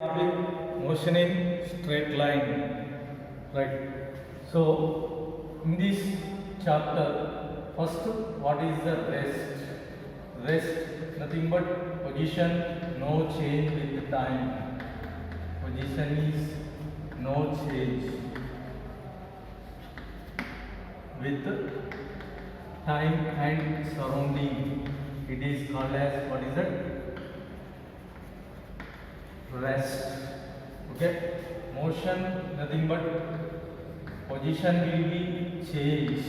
Motion in straight line, right? So in this chapter, first, what is the rest? Rest, nothing but position, no change with time. Position is no change with time and surrounding. It is called as, what is it? Rest. Okay, motion, nothing but position will be change.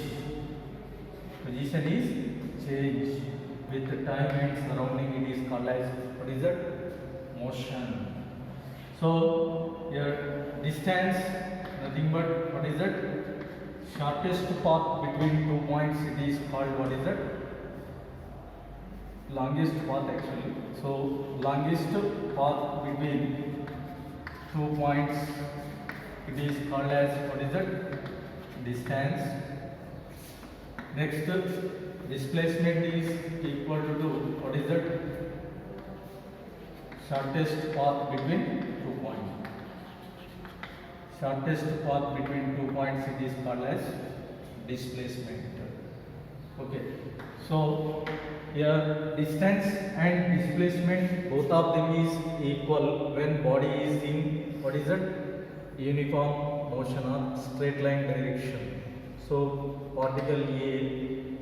Position is change with time and surrounding. It is called as, what is it? Motion. So your distance, nothing but, what is it? Shortest path between 2 points. It is called, what is it? Longest path actually. So longest path between 2 points, it is called as, what is it? Distance. Next, displacement is equal to, what is it? Shortest path between 2 points. Shortest path between 2 points, it is called as displacement. Okay, so here distance and displacement, both of them is equal when body is in, what is it? Uniform motion or straight line direction. So particle A,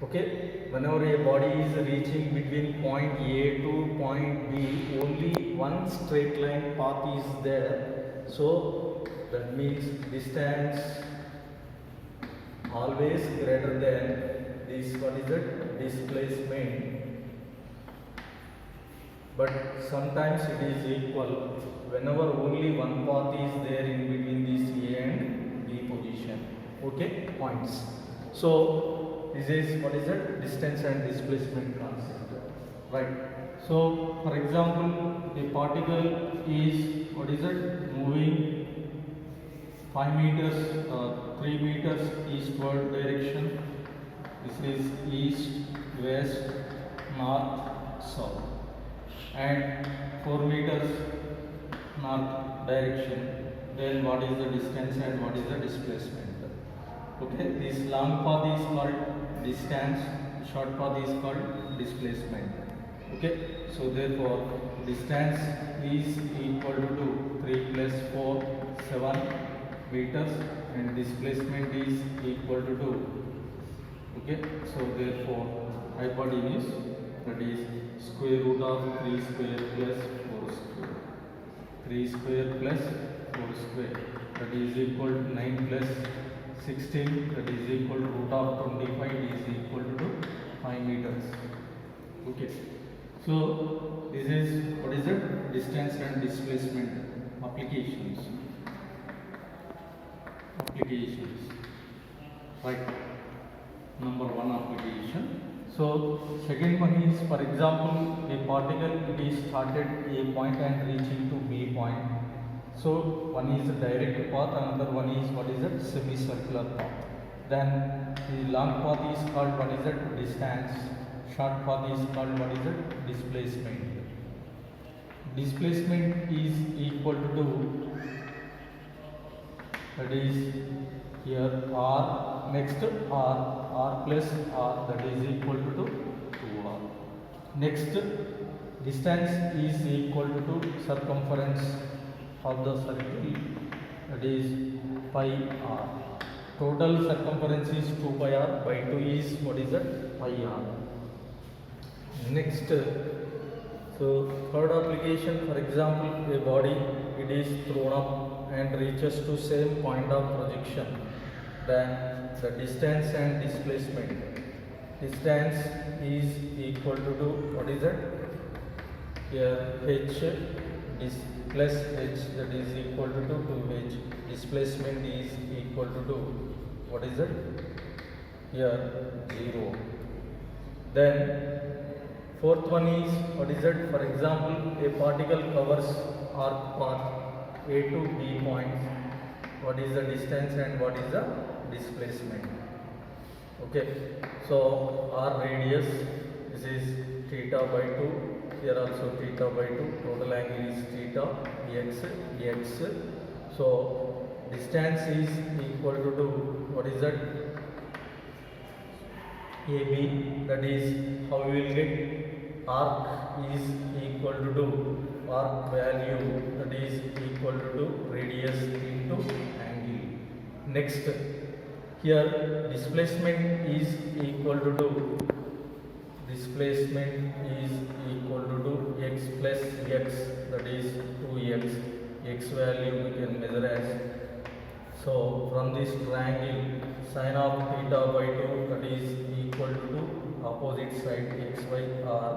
okay, whenever a body is reaching between point A to point B, only one straight line path is there. So that means distance always greater than this, what is it? Displacement. But sometimes it is equal whenever only one path is there in between this A and B position. Okay, points. So this is, what is it? Distance and displacement concept, right? So for example, a particle is, what is it? Moving 5 meters, 3 meters eastward direction. This is east, west, north, south, and 4 meters north direction. Then what is the distance and what is the displacement? Okay, this long path is called distance, short path is called displacement. Okay, so therefore distance is equal to 3 plus 4, 7 meters, and displacement is equal to 2. Okay, so therefore hypotenuse, that is square root of 3 square plus 4 square. 3 square plus 4 square, that is equal to 9 plus 16, that is equal to root of 25 is equal to 5 meters. Okay, so this is, what is it? Distance and displacement applications. Right, number 1 application. So second one is, for example, a particle, it is started A point and reaching to B point. So one is a direct path, another one is, what is it? Semicircular path. Then the long path is called, what is it? Distance. Short path is called, what is it? Displacement. Displacement is equal to, that is here R, next R plus R, that is equal to 2R. Next, distance is equal to circumference of the circle, that is pi R. Total circumference is 2 pi R, by 2 is, what is it? Pi R. Next, so third application, for example, a body, it is thrown up and reaches to same point of projection. Then the distance and displacement. Distance is equal to, what is it? Here h plus h, that is equal to 2h. Displacement is equal to, what is it? Here 0. Then fourth one is, what is it? For example, a particle covers arc path A to B points. What is the distance and what is the displacement? Okay, so R radius, this is theta by 2, here also theta by 2, total angle is theta, x. So distance is equal to what is that? AB, that is how we will get arc is equal to arc value, that is equal to radius into angle. Next, here displacement is equal to x plus x, that is 2x. X value we can measure as, so from this triangle sin of theta by 2, that is equal to opposite side xy r,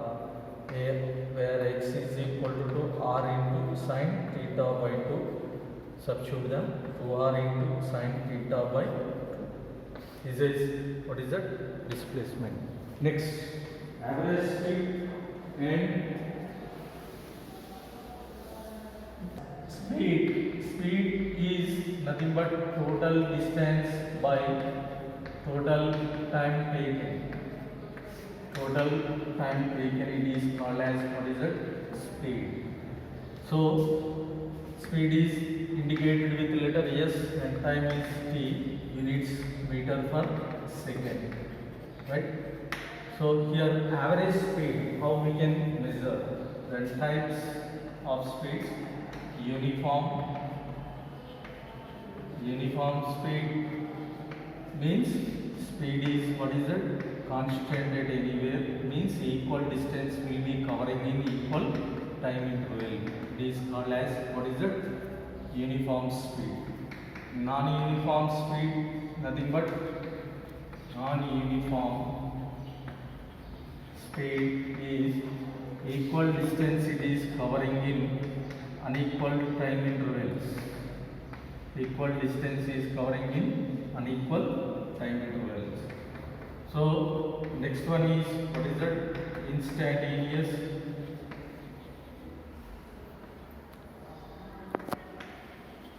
where x is equal to r into sin theta by 2, substitute them, 2r into sin theta by 2. This is what is that? Displacement. Next, average speed and speed is nothing but total distance by total time taken. Total time taken, it is called as what is it? Speed. So speed is indicated with letter S and time is t, units meter per second, right? So here average speed, how we can measure? The types of speeds: uniform speed means speed is what is it? Constant at anywhere, means equal distance will be covering in equal time interval. It is called as what is it? Uniform speed. Non-uniform speed, nothing but non-uniform speed is equal distance it is covering in unequal time intervals. Equal distance is covering in unequal time intervals. So next one is what is that? Instantaneous.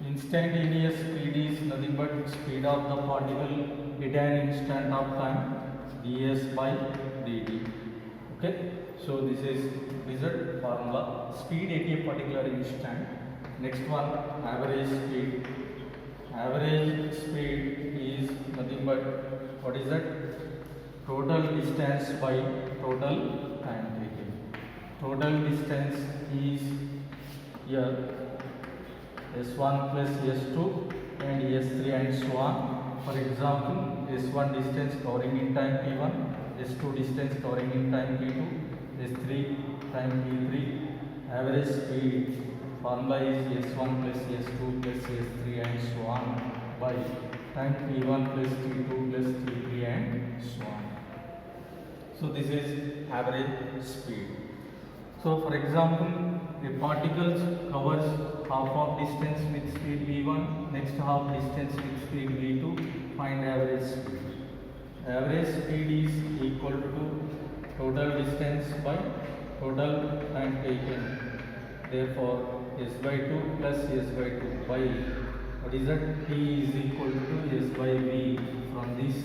Instantaneous speed is nothing but speed of the particle at an instant of time, ds by dt. Okay, so this is result formula, speed at a particular instant. Next one, average speed. Average speed is nothing but what is that? Total distance by total time taken. Total distance is here S1 plus S2 and S3 and so on. For example, S1 distance covering in time t1, S2 distance covering in time t2, S3 time t3. Average speed formula is S1 plus S2 plus S3 and so on by time t1 plus t2 plus t3 and so on. So this is average speed. So for example, a particle covers half of distance with speed v1, next half distance with speed v2, find average speed. Average speed is equal to total distance by total time taken. Therefore, s by 2 plus s by 2 by what is that? T is equal to s by v. From this,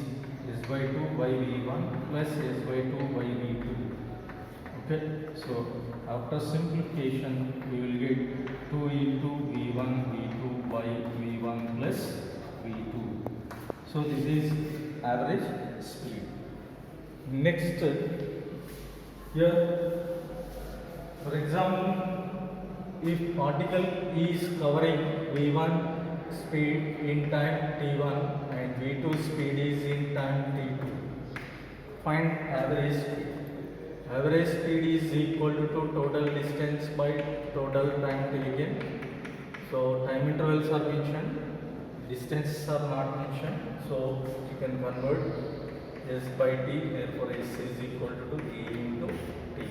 s by 2 by v1 plus s by 2 by v2. Okay, so after simplification, we will get 2 into v1 v2 by v1 plus v2. So this is average speed. Next, here, for example, if particle is covering v1 speed in time t1 and v2 speed is in time t2, find average speed. Average speed is equal to total distance by total time taken. So time intervals are mentioned, distances are not mentioned. So you can convert s by t. Therefore, s is equal to v into t.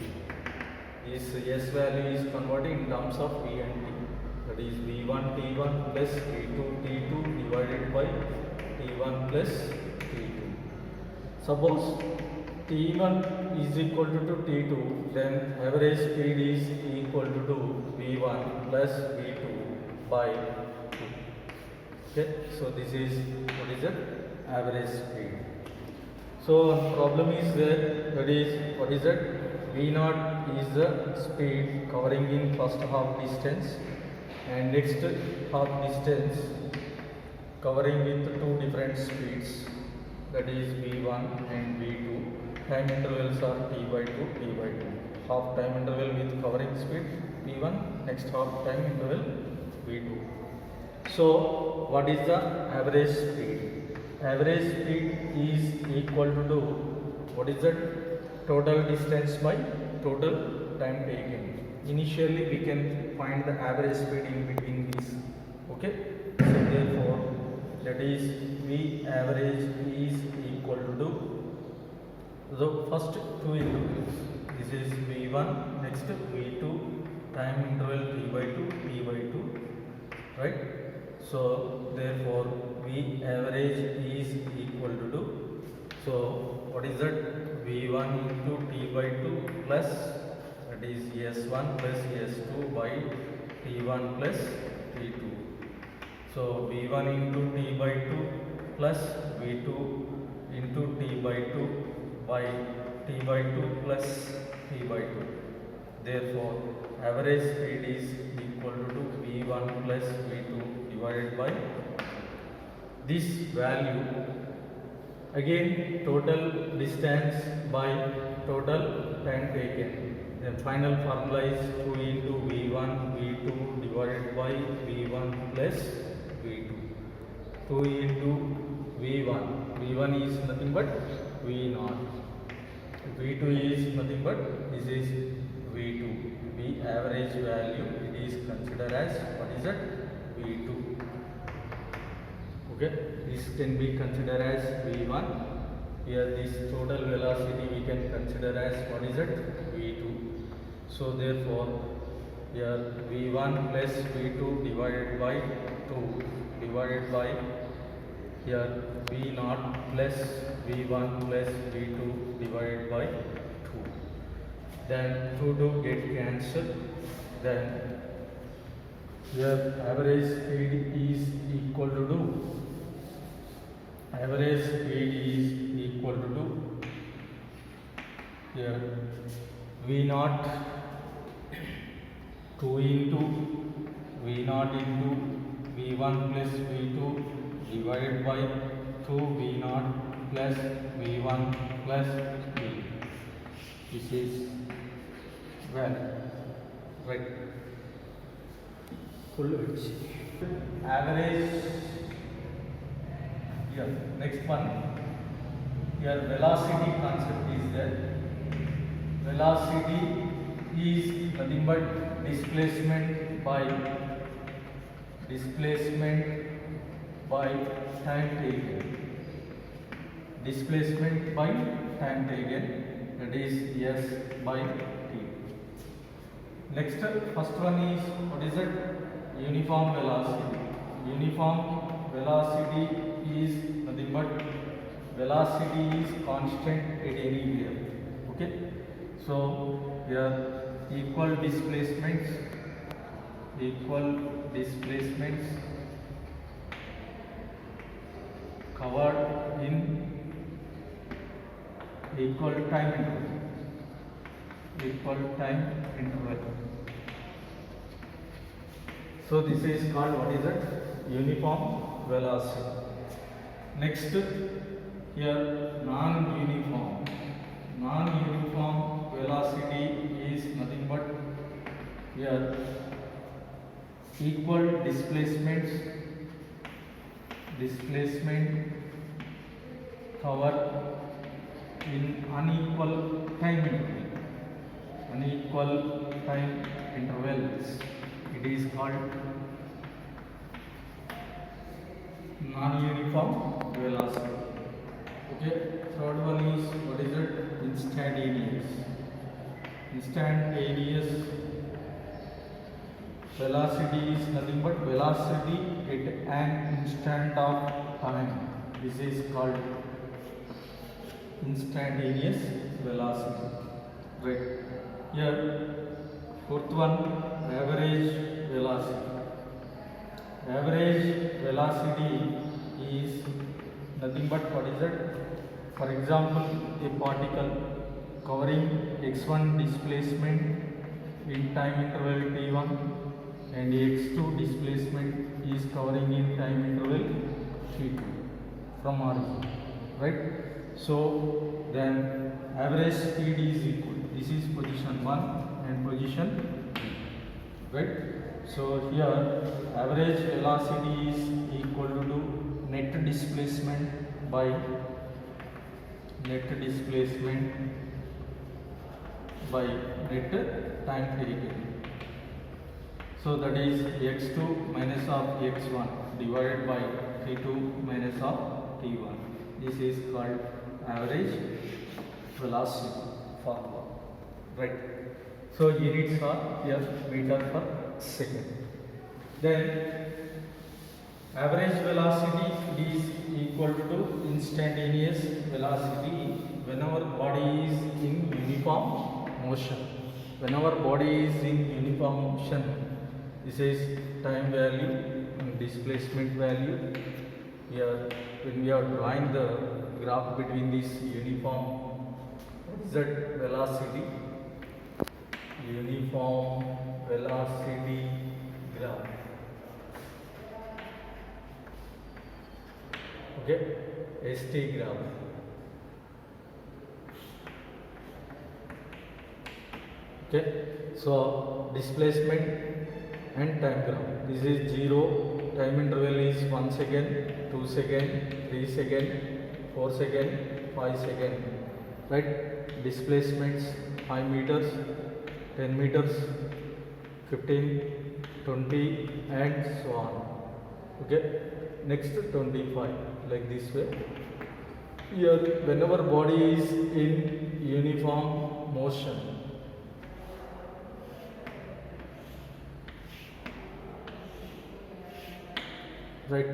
This s value is converted in terms of v and t. That is v1 t1 plus v2 t2 divided by t1 plus t2. Suppose t1 is equal to t2, then average speed is equal to v1 plus v2 by 2. Okay, so this is what is it? Average speed. So problem is there, that is what is it? v0 is the speed covering in first half distance, and next half distance covering with two different speeds, that is v1 and v2. Time intervals are t by 2, t by 2. Half time interval with covering speed v1, next half time interval v2. So what is the average speed? Average speed is equal to what is that? Total distance by total time taken. Initially we can find the average speed in between these. Okay. So therefore that is V average is equal to the first two intervals. This is V1, next V2, time interval t by 2, t by 2, right? So therefore V average is equal to, so what is that? V1 into t by 2 plus, that is S1 plus S2 by t1 plus t2. So V1 into t by 2 plus V2 into t by 2 by t by 2 plus t by 2. Therefore average speed is equal to V1 plus V2 divided by this value, again total distance by total time taken. The final formula is 2 into V1 V2 divided by V1 plus V2. 2 into V1. V1 is nothing but V0. V2 is nothing but this is V2. V average value, it is considered as what is it? V2. Okay, this can be considered as V1. Here this total velocity we can consider as what is it? V2. So therefore here V1 plus V2 divided by 2 divided by here V0 plus V1 plus V2 divided by 2. Then 2 get cancelled. Then here average speed is equal to average speed is equal to here V0 2 into V0 into V1 plus V2 divided by 2 V0 plus V1 plus V. This is well, right. Full width. Average. Here, next one. Here velocity concept is there. Velocity is nothing but displacement by time taken. Displacement by time taken, that is S by T. Next, first one is what is it? Uniform velocity. Uniform velocity is nothing but velocity is constant at anywhere. Okay. So here equal displacements covered in equal time interval. So this is called what is it? Uniform velocity. Next, here non-uniform velocity is nothing but here equal displacement covered in unequal time intervals. It is called non-uniform velocity. Okay. Third one is what is it? Instantaneous velocity is nothing but velocity at an instant of time. This is called instantaneous velocity. Right. Here, fourth one, average velocity. Average velocity is nothing but what is it? For example, a particle covering x1 displacement in time interval t1 and x2 displacement is covering in time interval t2 from origin, right? So then average speed is equal, this is position 1 and position 2, right? So here average velocity is equal to net displacement by net time taken. So that is x2 minus of x1 divided by t2 minus of t1. This is called average velocity formula, right? So units are here meter per second. Then average velocity is equal to instantaneous velocity whenever body is in uniform motion. Whenever body is in uniform motion, this is time value and displacement value. Here when we are drawing the graph between this uniform z velocity, uniform velocity graph, okay, ST graph. Okay, so displacement and time graph. This is 0, time interval is 1 second, 2 second, 3 second, 4 second, 5 second, right? Displacements 5 meters, 10 meters, 15, 20 and so on. Okay, next 25, like this way. Here whenever body is in uniform motion, right?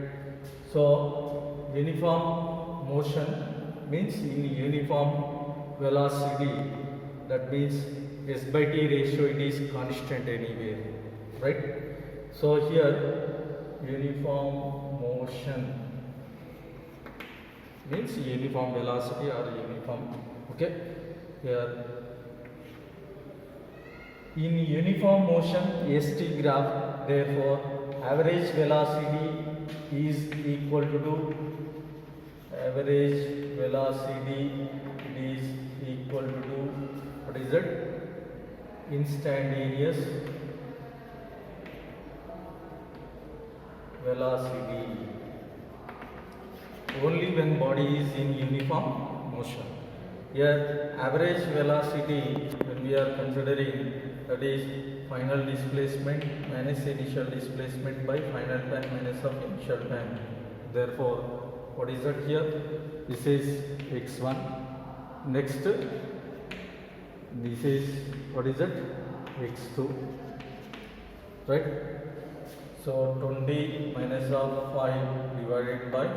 So uniform motion means in uniform velocity, that means s by t ratio it is constant anywhere, right? So here uniform motion means uniform velocity or uniform, okay? Here in uniform motion ST graph, therefore average velocity is equal to average velocity is equal to what is it? Instantaneous velocity only when body is in uniform motion. Here average velocity when we are considering, that is final displacement minus initial displacement by final time minus of initial time. Therefore what is that here? This is x1. Next this is what is it? x2, right? So 20 minus of 5 divided by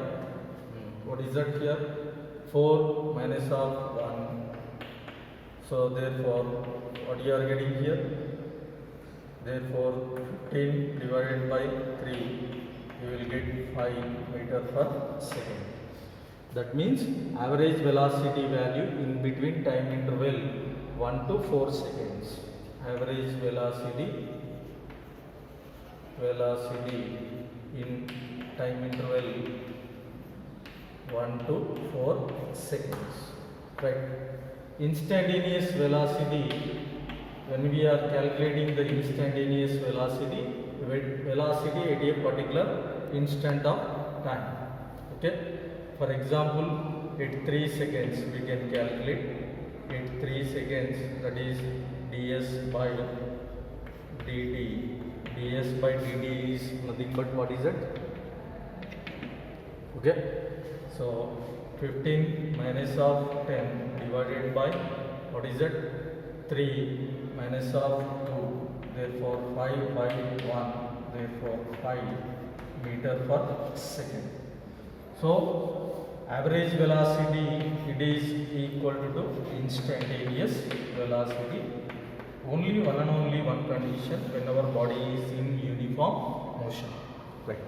what is that here? 4 minus of 1. So therefore what you are getting here? Therefore 15 divided by 3, you will get 5 meter per second. That means average velocity value in between time interval 1 to 4 seconds. Average velocity in time interval 1 to 4 seconds, right? Instantaneous velocity, when we are calculating the instantaneous velocity at a particular instant of time, okay? For example, at 3 seconds we can calculate. At 3 seconds, that is ds by dt. ds by dt is nothing but what is it? Okay, so 15 minus of 10 divided by what is it? 3 minus of 2, therefore 5 by 1, therefore 5 meter per second. So average velocity, it is equal to instantaneous velocity, only one and only one condition, whenever body is in uniform motion, right?